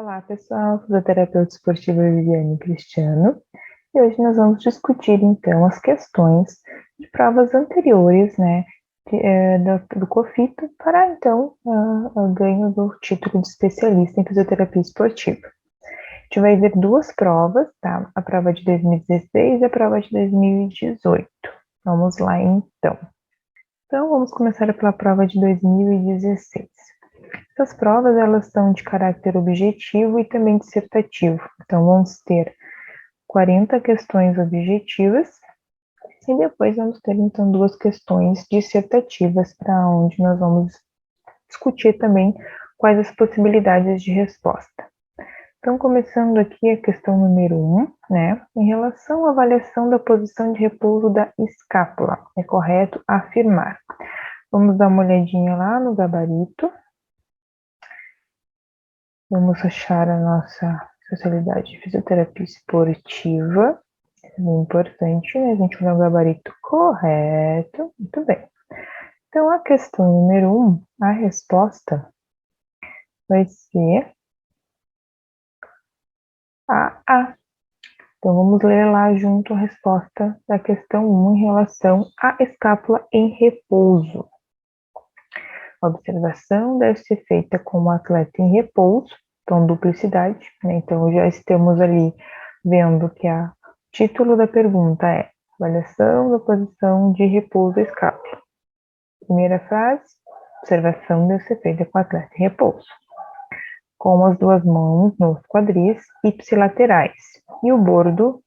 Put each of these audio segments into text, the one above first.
Olá, pessoal, fisioterapeuta esportiva Viviane Cristiano, e hoje nós vamos discutir, então, as questões de provas anteriores, né, do COFITO, para, então, o ganho do título de especialista em fisioterapia esportiva. A gente vai ver duas provas, tá? A prova de 2016 e a prova de 2018. Vamos lá, então. Então, vamos começar pela prova de 2016. Essas provas, elas são de caráter objetivo e também dissertativo. Então, vamos ter 40 questões objetivas e depois vamos ter, então, duas questões dissertativas, para onde nós vamos discutir também quais as possibilidades de resposta. Então, começando aqui a questão número 1, né, em relação à avaliação da posição de repouso da escápula, é correto afirmar. Vamos dar uma olhadinha lá no gabarito. Vamos achar a nossa especialidade de fisioterapia esportiva. É bem importante, né? A gente vai dar um gabarito correto. Muito bem. Então, a questão número 1, a resposta vai ser a A. Então, vamos ler lá junto a resposta da questão 1 em relação à escápula em repouso. A observação deve ser feita com o atleta em repouso, então duplicidade, né? Então já estamos ali vendo que o título da pergunta é avaliação da posição de repouso da escápula. Primeira frase, observação deve ser feita com o atleta em repouso, com as duas mãos nos quadris ipsilaterais, e o bordo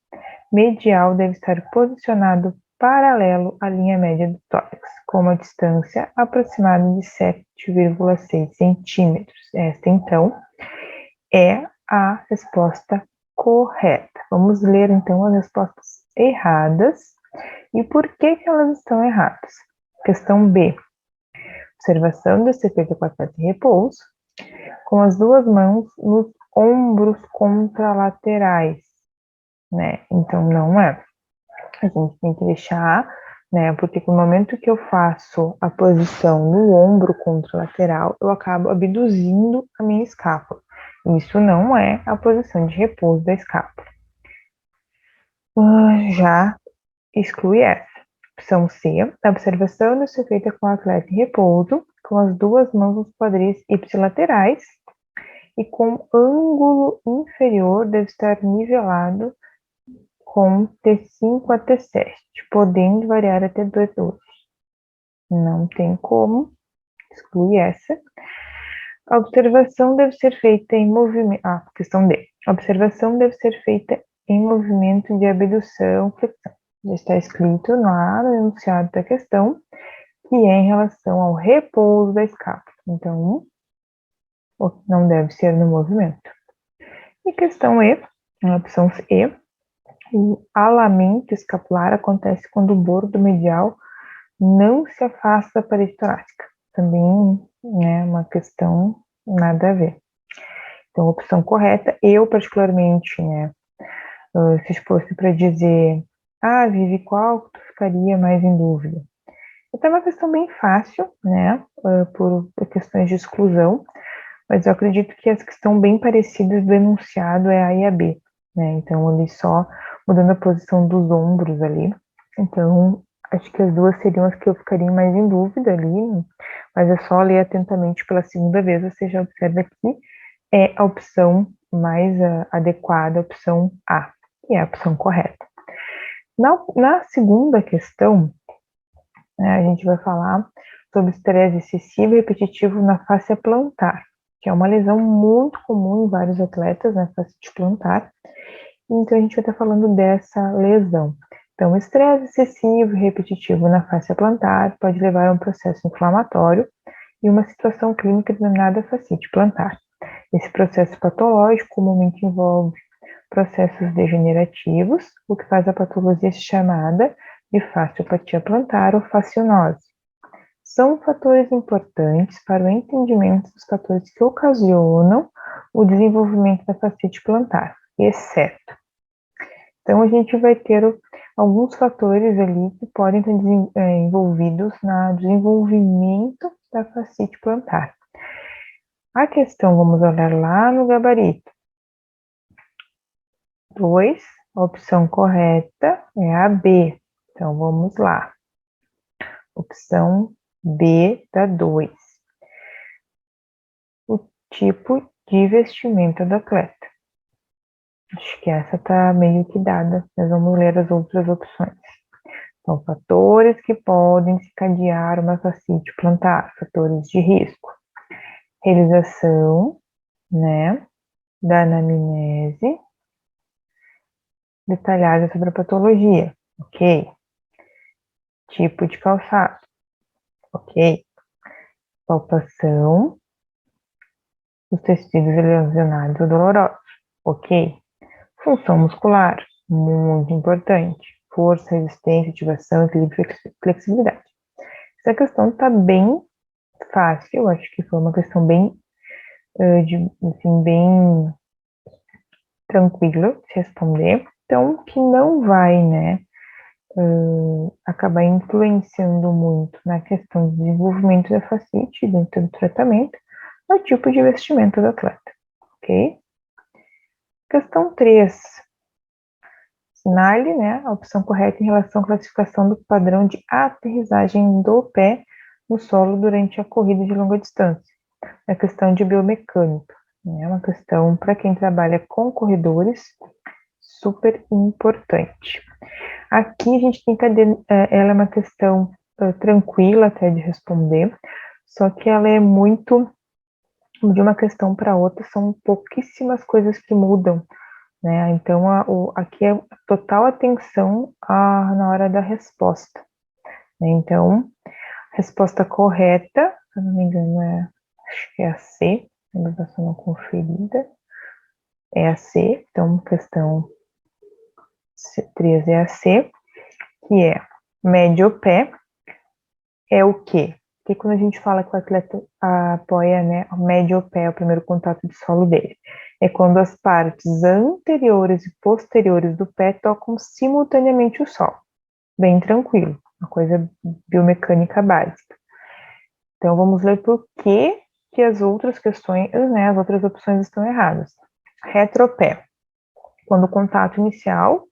medial deve estar posicionado paralelo à linha média do tórax, com uma distância aproximada de 7,6 centímetros. Esta, então, é a resposta correta. Vamos ler, então, as respostas erradas e por que elas estão erradas. Questão B. Observação deve ser feita com a atleta em repouso, com as duas mãos nos ombros contralaterais, né? Então, não é. A gente tem que deixar, né? Porque no momento que eu faço a posição no ombro contralateral, eu acabo abduzindo a minha escápula. Isso não é a posição de repouso da escápula. Já exclui essa. Opção C, a observação deve ser feita com o atleta em repouso, com as duas mãos nos quadris ipsilaterais e com ângulo inferior deve estar nivelado com T5 a T7, podendo variar até 2 euros. Não tem como, exclui essa. A observação deve ser feita em movimento. Questão D. A observação deve ser feita em movimento de abdução, flexão. Já está escrito lá no enunciado da questão, que é em relação ao repouso da escápula. Então, não deve ser no movimento. E questão E, a opção E, o alamento escapular acontece quando o bordo medial não se afasta da parede torácica. Também, né, uma questão nada a ver. Então, a opção correta, eu particularmente, né, se fosse para dizer, Vivi, qual tu ficaria mais em dúvida? Então, é uma questão bem fácil, né, por questões de exclusão, mas eu acredito que as que estão bem parecidas do enunciado é A e a B, né, então ali só mudando a posição dos ombros ali, então acho que as duas seriam as que eu ficaria mais em dúvida ali, mas é só ler atentamente pela segunda vez, você já observa que é a opção mais adequada, a opção A, que é a opção correta. Na segunda questão, né, a gente vai falar sobre estresse excessivo e repetitivo na fáscia plantar, que é uma lesão muito comum em vários atletas, na fasciite plantar. Então, a gente vai estar falando dessa lesão. Então, estresse excessivo e repetitivo na fáscia plantar pode levar a um processo inflamatório e uma situação clínica denominada fasciite plantar. Esse processo patológico comumente envolve processos degenerativos, o que faz a patologia chamada de fasciopatia plantar ou fasciolose. São fatores importantes para o entendimento dos fatores que ocasionam o desenvolvimento da fasciite plantar, exceto. Então, a gente vai ter alguns fatores ali que podem estar envolvidos no desenvolvimento da fasciite plantar. A questão, vamos olhar lá no gabarito. 2, a opção correta é a B. Então, vamos lá. Opção B da 2. O tipo de vestimenta do atleta. Acho que essa está meio que dada, mas vamos ler as outras opções. São fatores que podem desencadear uma fascite plantar, fatores de risco. Realização, né, da anamnese detalhada sobre a patologia, ok? Tipo de calçado, ok? Palpação dos tecidos lesionados ou dolorosos, ok? Função muscular, muito importante. Força, resistência, ativação, equilíbrio e flexibilidade. Essa questão está bem fácil, eu acho que foi uma questão bem, assim, bem tranquila de responder. Então, que não vai, né, acabar influenciando muito na questão do desenvolvimento da fascite dentro do tratamento, é o tipo de vestimenta do atleta, ok? Questão 3. Assinale, né, a opção correta em relação à classificação do padrão de aterrissagem do pé no solo durante a corrida de longa distância. É questão de biomecânica, né, uma questão para quem trabalha com corredores, super importante. Aqui a gente tem que, ela é uma questão tranquila até de responder, só que ela é muito, de uma questão para outra, são pouquíssimas coisas que mudam, né? Então, aqui é total atenção na hora da resposta, né? Então, resposta correta, se eu não me engano, acho que é a C, ilustração não conferida, é a C, então, questão 3 é a C, que é médio pé, é o quê? Porque quando a gente fala que o atleta apoia, né, o médio pé, o primeiro contato de solo dele, é quando as partes anteriores e posteriores do pé tocam simultaneamente o solo. Bem tranquilo, uma coisa biomecânica básica. Então, vamos ler por que as outras questões, né, as outras opções estão erradas. Retropé, quando o contato inicial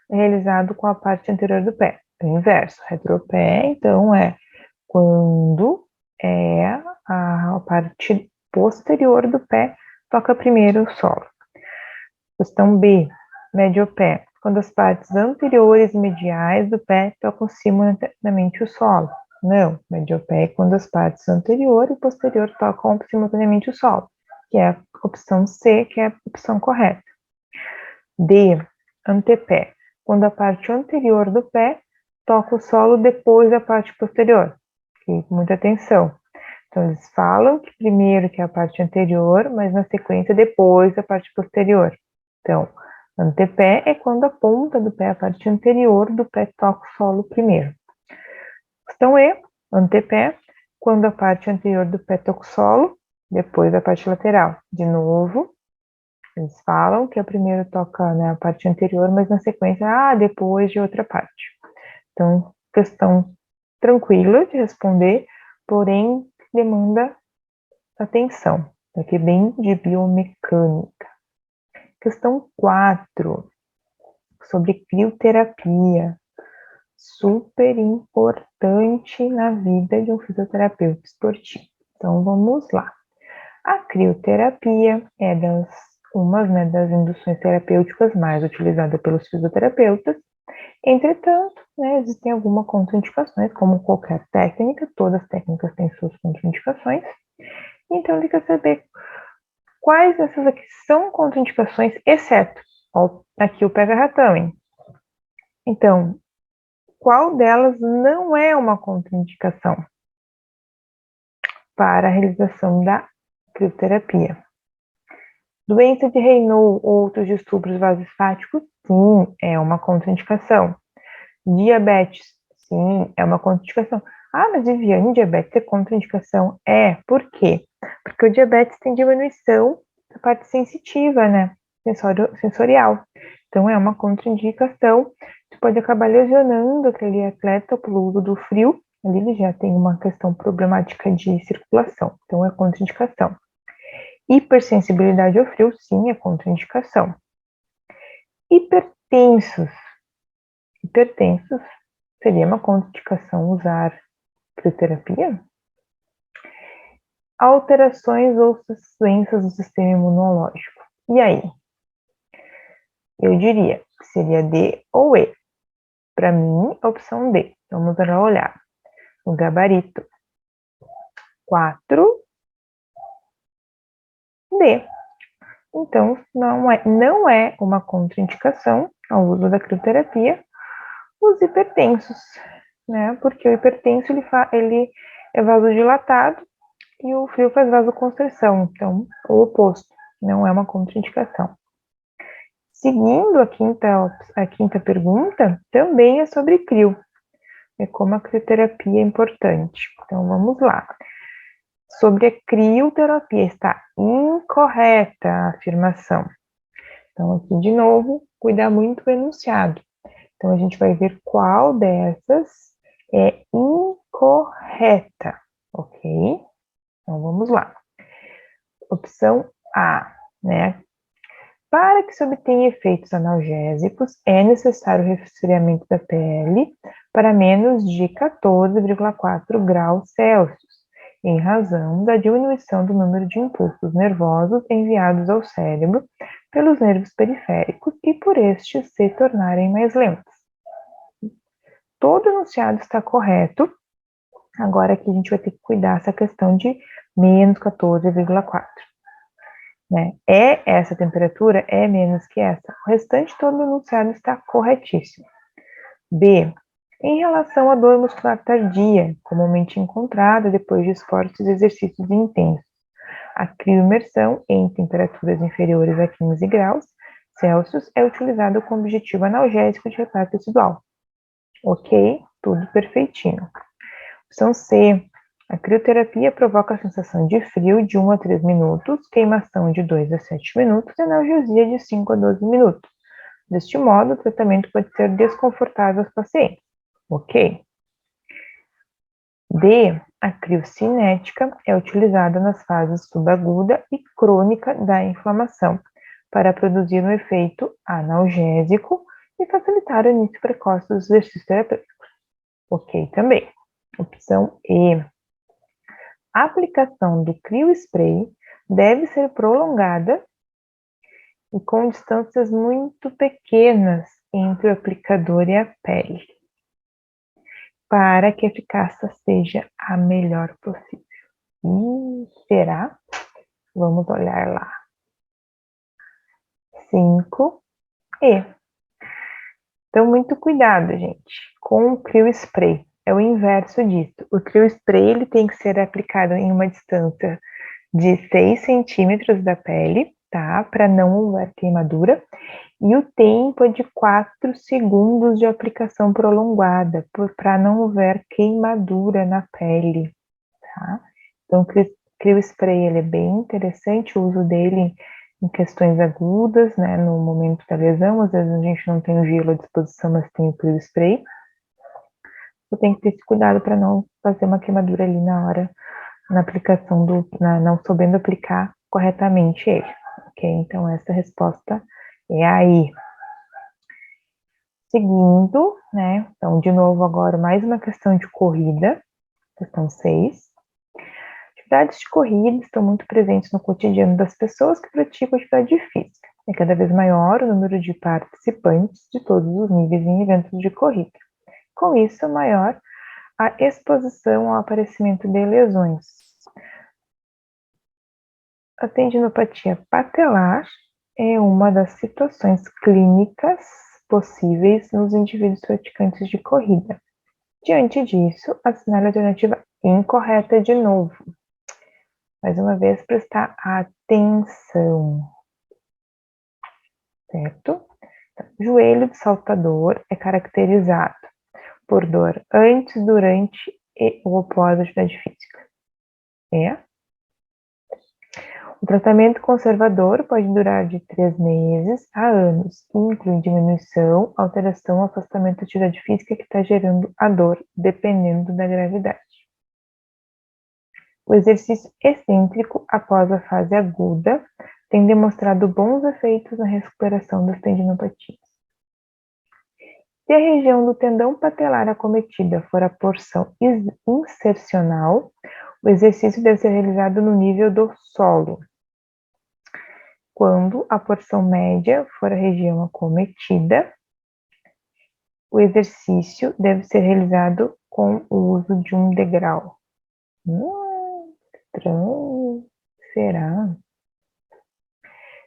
é realizado com a parte anterior do pé. É o inverso, retropé, então, é quando a parte posterior do pé toca primeiro o solo. Questão B, médio pé, quando as partes anteriores e mediais do pé tocam simultaneamente o solo. Não, médio pé é quando as partes anterior e posterior tocam simultaneamente o solo, que é a opção C, que é a opção correta. D, antepé, quando a parte anterior do pé toca o solo depois da parte posterior. Fique muita atenção. Então, eles falam que primeiro que é a parte anterior, mas na sequência depois a parte posterior. Então, antepé é quando a ponta do pé, a parte anterior do pé, toca o solo primeiro. Questão E, antepé, quando a parte anterior do pé toca o solo, depois a parte lateral. De novo, eles falam que a primeiro toca, né, a parte anterior, mas na sequência, depois de outra parte. Então, questão tranquila de responder, porém demanda atenção, aqui bem de biomecânica. Questão 4, sobre crioterapia, super importante na vida de um fisioterapeuta esportivo. Então, vamos lá. A crioterapia é uma, né, das induções terapêuticas mais utilizada pelos fisioterapeutas. Entretanto, né, existem algumas contraindicações, como qualquer técnica, todas as técnicas têm suas contraindicações. Então, ele quer saber quais dessas aqui são contraindicações, exceto, ó, aqui o pega-ratão, hein? Então, qual delas não é uma contraindicação para a realização da crioterapia? Doença de Raynaud ou outros distúrbios vasospásticos? Sim, é uma contraindicação. Diabetes? Sim, é uma contraindicação. Mas Viviane, diabetes é contraindicação? Por quê? Porque o diabetes tem diminuição da parte sensitiva, né? Sensorial. Então, é uma contraindicação que pode acabar lesionando aquele atleta pelo uso do frio. Ali ele já tem uma questão problemática de circulação. Então, é contraindicação. Hipersensibilidade ao frio, sim, é contraindicação. Hipertensos. Hipertensos, seria uma contraindicação usar crioterapia? Alterações ou doenças do sistema imunológico. E aí? Eu diria que seria D ou E. Para mim, a opção D. Vamos dar uma olhada. O gabarito 4, D. Então, não é uma contraindicação ao uso da crioterapia os hipertensos, né? Porque o hipertenso ele é vasodilatado e o frio faz vasoconstrição, então o oposto, não é uma contraindicação. Seguindo a quinta pergunta, também é sobre crio, é como a crioterapia é importante. Então vamos lá. Sobre a crioterapia, está incorreta a afirmação. Então aqui de novo, cuidar muito do enunciado. Então a gente vai ver qual dessas é incorreta, ok? Então vamos lá. Opção A, né? Para que se obtenha efeitos analgésicos, é necessário o resfriamento da pele para menos de 14,4 graus Celsius, em razão da diminuição do número de impulsos nervosos enviados ao cérebro pelos nervos periféricos e por estes se tornarem mais lentos. Todo enunciado está correto. Agora aqui a gente vai ter que cuidar dessa questão de menos 14,4. Né? É essa temperatura? É menos que essa? O restante todo enunciado está corretíssimo. B. Em relação à dor muscular tardia, comumente encontrada depois de esforços e exercícios intensos, a crioimersão em temperaturas inferiores a 15 graus Celsius é utilizada com objetivo analgésico de retardo tecidual. Ok? Tudo perfeitinho. Opção C. A crioterapia provoca a sensação de frio de 1 a 3 minutos, queimação de 2 a 7 minutos e analgesia de 5 a 12 minutos. Deste modo, o tratamento pode ser desconfortável aos pacientes. Ok? D. A criocinética é utilizada nas fases subaguda e crônica da inflamação para produzir um efeito analgésico e facilitar o início precoce dos exercícios terapêuticos. Ok também. Opção E. A aplicação do criospray deve ser prolongada e com distâncias muito pequenas entre o aplicador e a pele, para que a eficácia seja a melhor possível. Será? Vamos olhar lá. 5 E. Então, muito cuidado, gente, com o criospray. É o inverso disso. O criospray ele tem que ser aplicado em uma distância de 6 centímetros da pele, tá? Para não houver queimadura. E o tempo é de 4 segundos de aplicação prolongada, para não houver queimadura na pele, tá? Então, o criospray ele é bem interessante, o uso dele em questões agudas, né, no momento da lesão. Às vezes a gente não tem o gelo à disposição, mas tem o criospray. Você tem que ter esse cuidado para não fazer uma queimadura ali na hora, na aplicação não sabendo aplicar corretamente ele, ok? Então, essa resposta é aí. Seguindo, né? Então, de novo, agora mais uma questão de corrida, questão 6. Atividades de corrida estão muito presentes no cotidiano das pessoas que praticam atividade física. É cada vez maior o número de participantes de todos os níveis em eventos de corrida. Com isso, maior a exposição ao aparecimento de lesões. A tendinopatia patelar é uma das situações clínicas possíveis nos indivíduos praticantes de corrida. Diante disso, assinale a alternativa incorreta de novo. Mais uma vez, prestar atenção. Certo? Então, joelho de saltador é caracterizado por dor antes, durante e ou após a atividade física. O tratamento conservador pode durar de 3 meses a anos e inclui diminuição, alteração ou afastamento da atividade física que está gerando a dor, dependendo da gravidade. O exercício excêntrico após a fase aguda tem demonstrado bons efeitos na recuperação das tendinopatias. Se a região do tendão patelar acometida for a porção insercional, o exercício deve ser realizado no nível do solo. Quando a porção média for a região acometida, o exercício deve ser realizado com o uso de um degrau. Estranho. Será?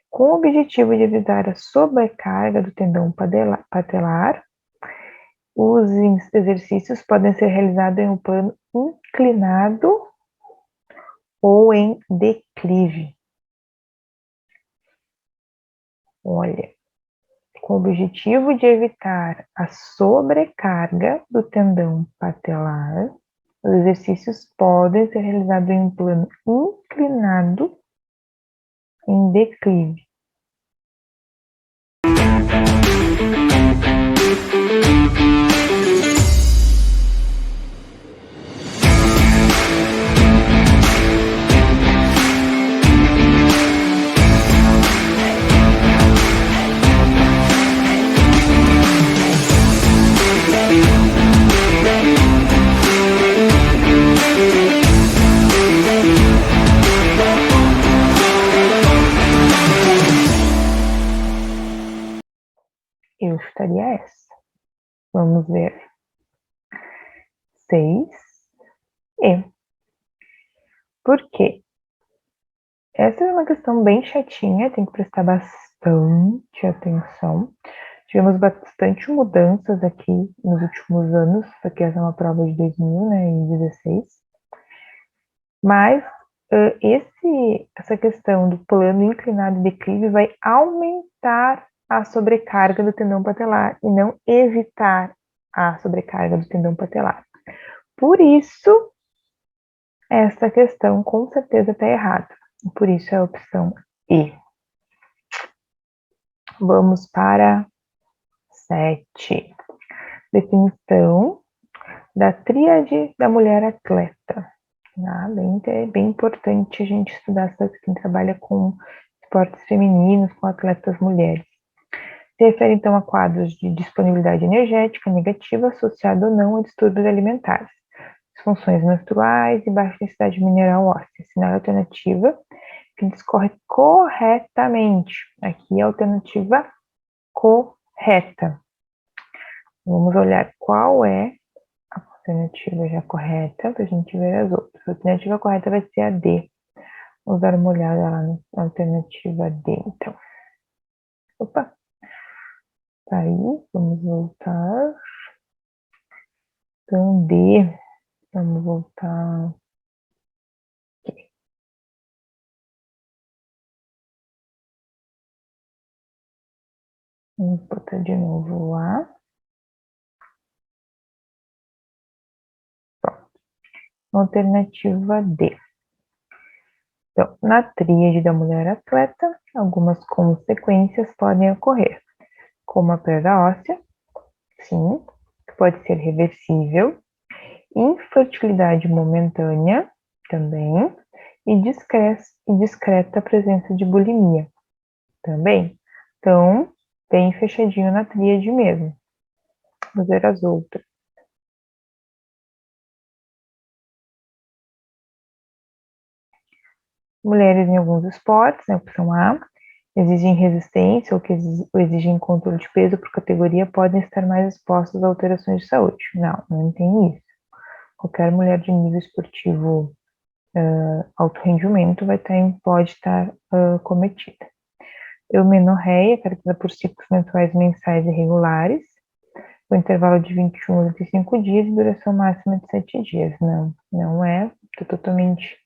Com o objetivo de evitar a sobrecarga do tendão patelar, os exercícios podem ser realizados em um plano inclinado ou em declive. Olha, com o objetivo de evitar a sobrecarga do tendão patelar, os exercícios podem ser realizados em um plano inclinado em declive. Eu chutaria essa. Vamos ver. 6. E. Por quê? Essa é uma questão bem chatinha, tem que prestar bastante atenção. Tivemos bastante mudanças aqui nos últimos anos, porque essa é uma prova de 2016. Mas essa questão do plano inclinado e declive vai aumentar a sobrecarga do tendão patelar e não evitar a sobrecarga do tendão patelar. Por isso, essa questão com certeza está errada. Por isso é a opção E. Vamos para 7. Definição da tríade da mulher atleta. Bem importante a gente estudar quem trabalha com esportes femininos, com atletas mulheres. Se refere, então, a quadros de disponibilidade energética negativa associada ou não a distúrbios alimentares, disfunções menstruais e baixa densidade mineral óssea. Sinal alternativa que discorre corretamente. Aqui é a alternativa correta. Vamos olhar qual é a alternativa já correta para a gente ver as outras. A alternativa correta vai ser a D. Vamos dar uma olhada lá na alternativa D, então. Opa! Tá aí, vamos voltar. Então, D. Vamos voltar. Aqui. Vamos botar de novo lá. Pronto. Alternativa D. Então, na tríade da mulher atleta, algumas consequências podem ocorrer, como a perda óssea, sim, que pode ser reversível, infertilidade momentânea, também, e discreta presença de bulimia, também. Então, bem fechadinho na tríade mesmo. Vamos ver as outras. Mulheres em alguns esportes, né, opção A, exigem resistência ou que exigem controle de peso por categoria podem estar mais expostas a alterações de saúde. Não tem isso. Qualquer mulher de nível esportivo alto rendimento pode estar cometida. Eumenorreia, caracterizada por ciclos menstruais mensais irregulares, com intervalo de 21 a 35 dias e duração máxima de 7 dias. Não é, está totalmente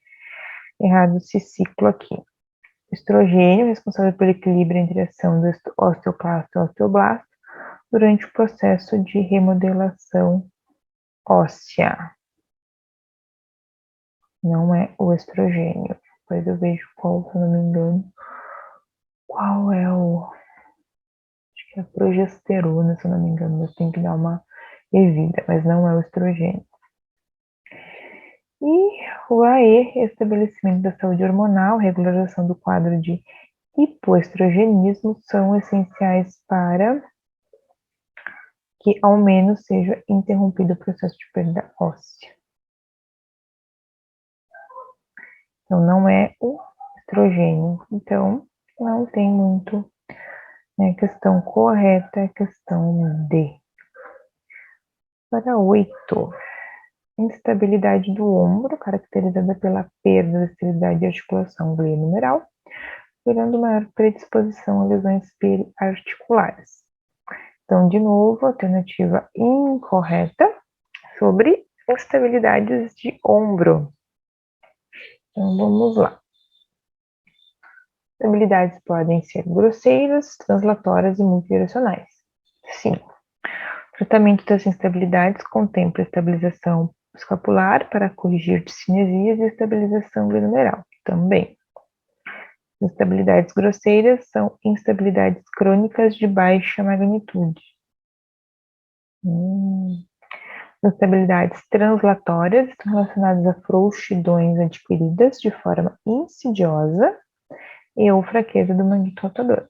errado esse ciclo aqui. Estrogênio, responsável pelo equilíbrio entre a ação do osteoclasto e osteoblasto durante o processo de remodelação óssea. Não é o estrogênio. Depois eu vejo qual, se eu não me engano, qual é o... Acho que é a progesterona, se eu não me engano, eu tenho que dar uma revida, mas não é o estrogênio. E o AE, estabelecimento da saúde hormonal, regularização do quadro de hipoestrogenismo, são essenciais para que ao menos seja interrompido o processo de perda óssea. Então, não é o estrogênio. Então, não tem muito, né, questão correta, é questão D. Para 8. Instabilidade do ombro, caracterizada pela perda da estabilidade de articulação glenohumeral, gerando maior predisposição a lesões periarticulares. Então, de novo, alternativa incorreta sobre instabilidades de ombro. Então, vamos lá. Instabilidades podem ser grosseiras, translatórias e multidirecionais. 5. O tratamento das instabilidades contempla estabilização escapular para corrigir discinesias e estabilização glenohumeral. Também. Instabilidades grosseiras são instabilidades crônicas de baixa magnitude. Instabilidades translatórias estão relacionadas a frouxidões adquiridas de forma insidiosa e ou fraqueza do manguito rotador.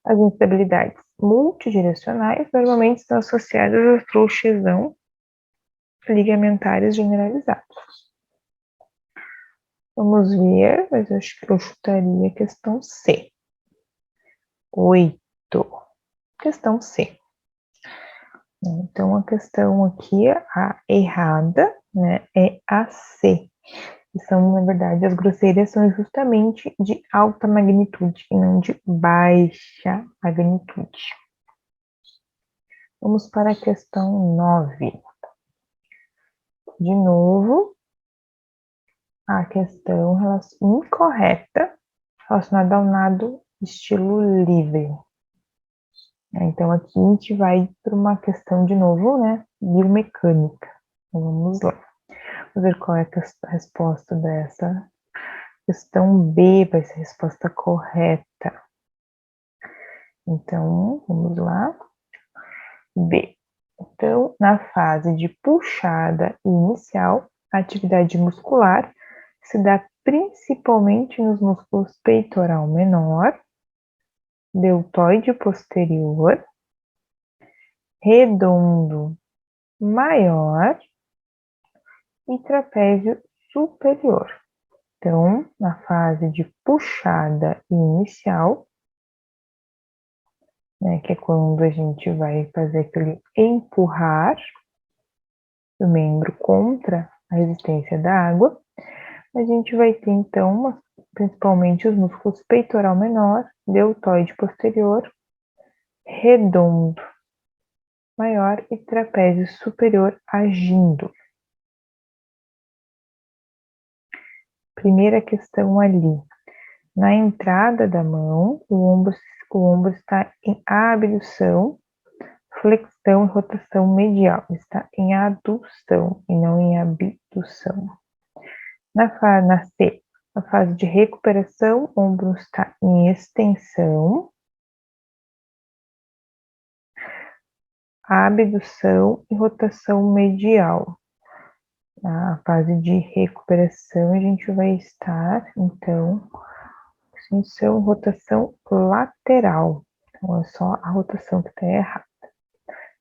As instabilidades multidirecionais normalmente estão associadas à frouxidão ligamentares generalizadas. Vamos ver, mas eu acho que eu chutaria a questão C. 8. Questão C. Então, a questão aqui, a errada, né, é a C. Que são, na verdade, as grosseiras são justamente de alta magnitude e não de baixa magnitude. Vamos para a questão 9. De novo, a questão incorreta relacionada ao nado estilo livre. Então, aqui a gente vai para uma questão, de novo, né, biomecânica. Então, vamos lá. Vamos ver qual é a resposta dessa. Questão B vai ser a resposta correta. Então, vamos lá. B. Então, na fase de puxada inicial, a atividade muscular se dá principalmente nos músculos peitoral menor, deltoide posterior, redondo maior e trapézio superior. Então, na fase de puxada inicial, né, que é quando a gente vai fazer aquele empurrar o membro contra a resistência da água, a gente vai ter, então, principalmente os músculos peitoral menor, deltoide posterior, redondo maior e trapézio superior agindo. Primeira questão ali. Na entrada da mão, o ombro está em abdução, flexão e rotação medial. Está em adução e não em abdução. Na C, na fase de recuperação, o ombro está em extensão, abdução e rotação medial. Na fase de recuperação, a gente vai estar, então, extensão e rotação lateral. Então, é só a rotação que está errada.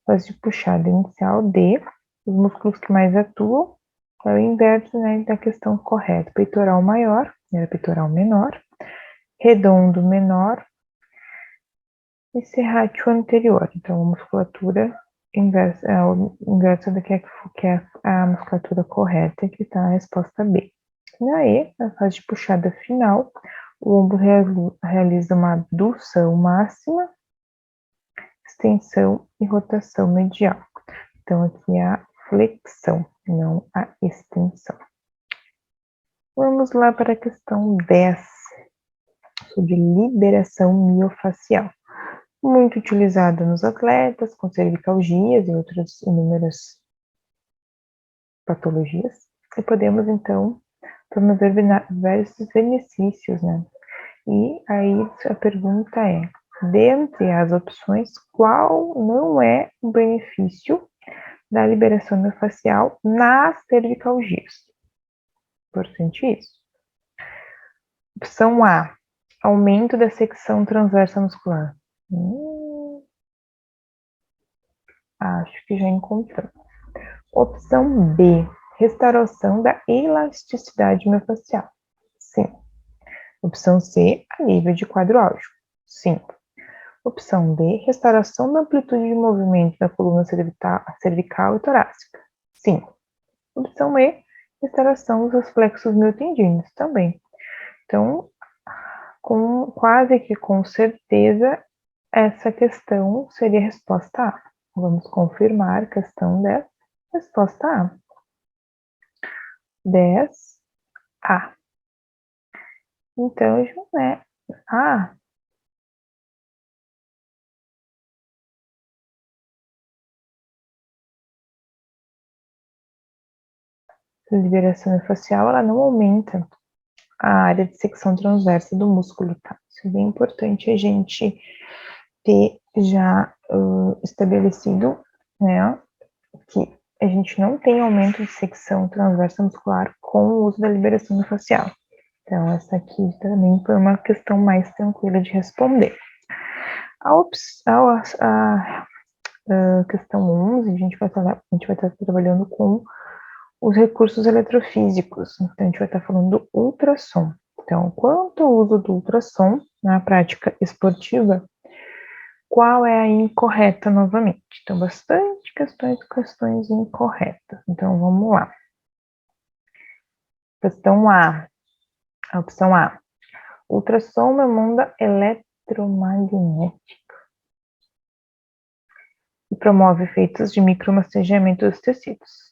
Fase de puxada inicial, D. Os músculos que mais atuam é o inverso, né, da questão correta. Peitoral maior, era peitoral menor. Redondo menor. E serrátil anterior. Então, a musculatura inversa, o inverso da que é a musculatura correta, que está a resposta B. Na E, na fase de puxada final, o ombro realiza uma abdução máxima, extensão e rotação medial. Então, aqui é a flexão, não a extensão. Vamos lá para a questão 10, sobre liberação miofacial. Muito utilizada nos atletas com cervicalgias e outras inúmeras patologias. E podemos, então, promover vários benefícios, né? E aí a pergunta é, dentre as opções, qual não é o benefício da liberação miofascial nas cervicalgias. Importante isso. Opção A, aumento da secção transversa muscular. Acho que já encontramos. Opção B, restauração da elasticidade miofascial. Sim. Opção C, alívio de quadro álgico. Sim. Opção D, restauração da amplitude de movimento da coluna cervical e torácica. Sim. Opção E, restauração dos reflexos miotendíneos. Também. Então, quase que com certeza, essa questão seria a resposta A. Vamos confirmar a questão 10. Resposta A. 10A. Então, né? A. A liberação miofascial, ela não aumenta a área de secção transversa do músculo, tá? Isso é bem importante a gente ter já estabelecido, né, que a gente não tem aumento de secção transversa muscular com o uso da liberação miofascial. Então, essa aqui também foi uma questão mais tranquila de responder. A questão 11, a gente vai estar trabalhando com os recursos eletrofísicos. Então, a gente vai estar falando do ultrassom. Então, quanto ao uso do ultrassom na prática esportiva, qual é a incorreta novamente? Então, bastante questões incorretas. Então, vamos lá. Questão A. A opção A. Ultrassom é uma onda eletromagnética e promove efeitos de micromassageamento dos tecidos.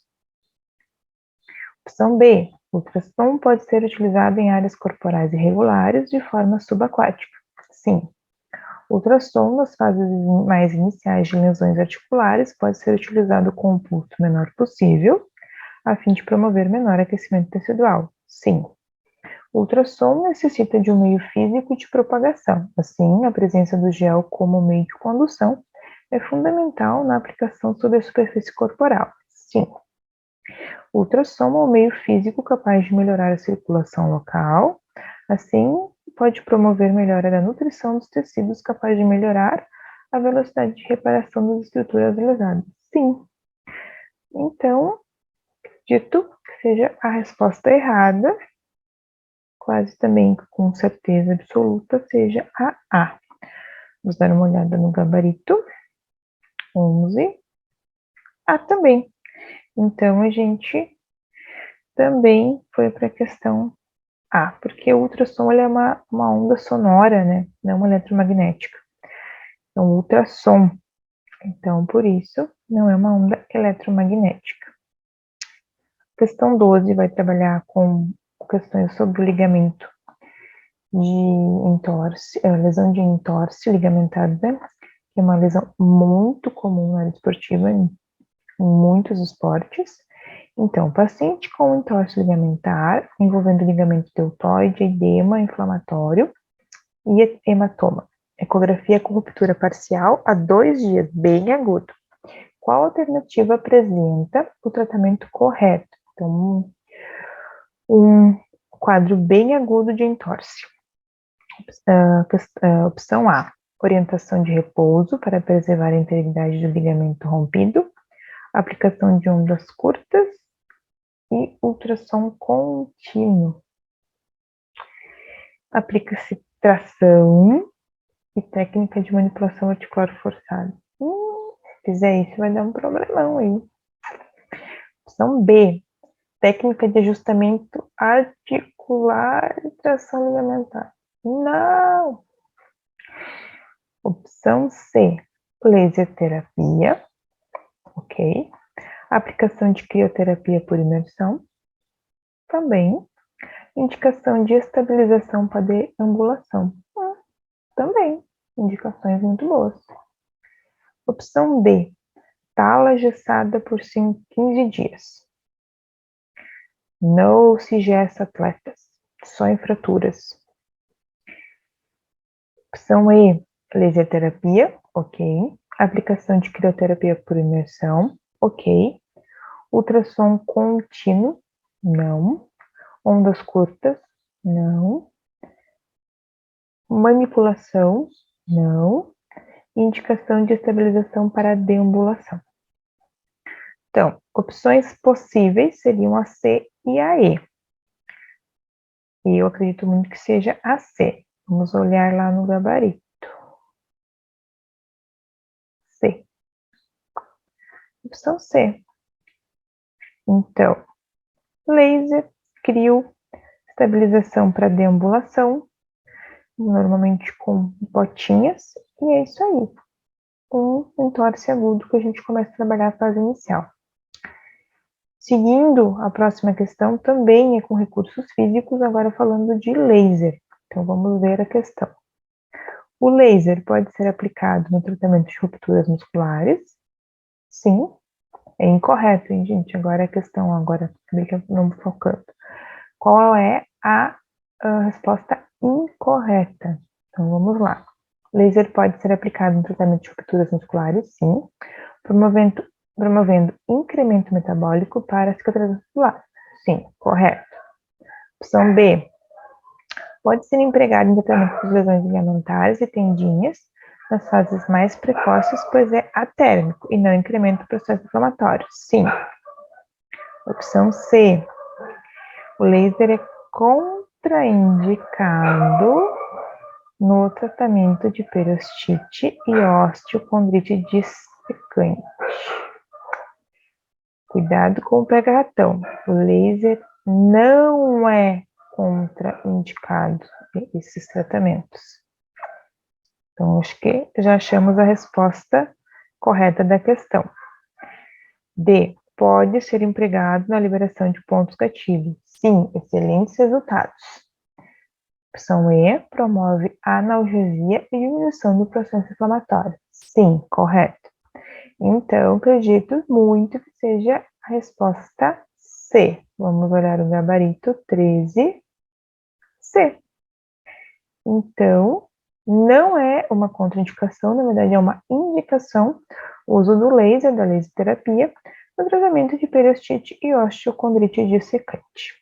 Opção B. Ultrassom pode ser utilizado em áreas corporais irregulares de forma subaquática. Sim. Ultrassom, nas fases mais iniciais de lesões articulares, pode ser utilizado com um pulso menor possível, a fim de promover menor aquecimento tecidual. Sim. O ultrassom necessita de um meio físico de propagação. Assim, a presença do gel como meio de condução é fundamental na aplicação sobre a superfície corporal. Sim. O ultrassom é um meio físico capaz de melhorar a circulação local. Assim, pode promover melhora da nutrição dos tecidos, capaz de melhorar a velocidade de reparação das estruturas lesadas. Sim. Então, dito que seja a resposta errada, quase também com certeza absoluta, seja a A. Vamos dar uma olhada no gabarito. 11. A também. Então, a gente também foi para a questão A, porque o ultrassom ele é uma onda sonora, né? Não uma eletromagnética. É um ultrassom. Então, por isso, não é uma onda eletromagnética. Questão 12 vai trabalhar com questões sobre o ligamento de entorse, lesão de entorse ligamentada, que é uma lesão muito comum na área esportiva, em muitos esportes. Então, paciente com entorse ligamentar, envolvendo ligamento deltoide, edema inflamatório e hematoma. Ecografia com ruptura parcial há 2 dias, bem agudo. Qual alternativa apresenta o tratamento correto? Então, um quadro bem agudo de entorse. Opção A, orientação de repouso para preservar a integridade do ligamento rompido, aplicação de ondas curtas e ultrassom contínuo. Aplica-se tração e técnica de manipulação articular forçada. Se fizer isso, vai dar um problemão aí. Opção B, técnica de ajustamento articular e tração ligamentar. Não! Opção C, laser terapia. Ok. Aplicação de crioterapia por imersão. Também. Indicação de estabilização para deambulação. Também. Indicações muito boas. Opção D, tala gessada por 15 dias. Não se gessa atletas, só em fraturas. Opção E, laser terapia, ok. Aplicação de crioterapia por imersão. ok. Ultrassom contínuo, não. Ondas curtas, não. Manipulação, não. Indicação de estabilização para deambulação. Então, opções possíveis seriam a C e a E. E eu acredito muito que seja a C. Vamos olhar lá no gabarito. C. Opção C. Então, laser, crio, estabilização para deambulação, normalmente com botinhas, e é isso aí. Um entorse agudo que a gente começa a trabalhar a fase inicial. Seguindo, a próxima questão também é com recursos físicos, agora falando de laser. Então, vamos ver a questão. O laser pode ser aplicado no tratamento de rupturas musculares? Sim. É incorreto, hein, gente? Agora a questão, agora não focando. Qual é a resposta incorreta? Então, vamos lá. Laser pode ser aplicado no tratamento de rupturas musculares? Sim. Promovendo incremento metabólico para a cicatrização muscular? Sim, correto. Opção B. Pode ser empregado em tratamento de lesões ligamentares e tendinhas nas fases mais precoces, pois é atérmico e não incrementa o processo inflamatório. Sim. Opção C. O laser é contraindicado no tratamento de periostite e osteocondrite dissecante. Cuidado com o pega-ratão. O laser não é contraindicado esses tratamentos. Então, acho que já achamos a resposta correta da questão. D. Pode ser empregado na liberação de pontos gatilhos. Sim, excelentes resultados. Opção E. Promove analgesia e diminuição do processo inflamatório. Sim, correto. Então, acredito muito que seja a resposta C. Vamos olhar o gabarito 13. C. Então, não é uma contraindicação, na verdade é uma indicação o uso do laser, da laser terapia, no tratamento de periostite e osteocondrite dissecante.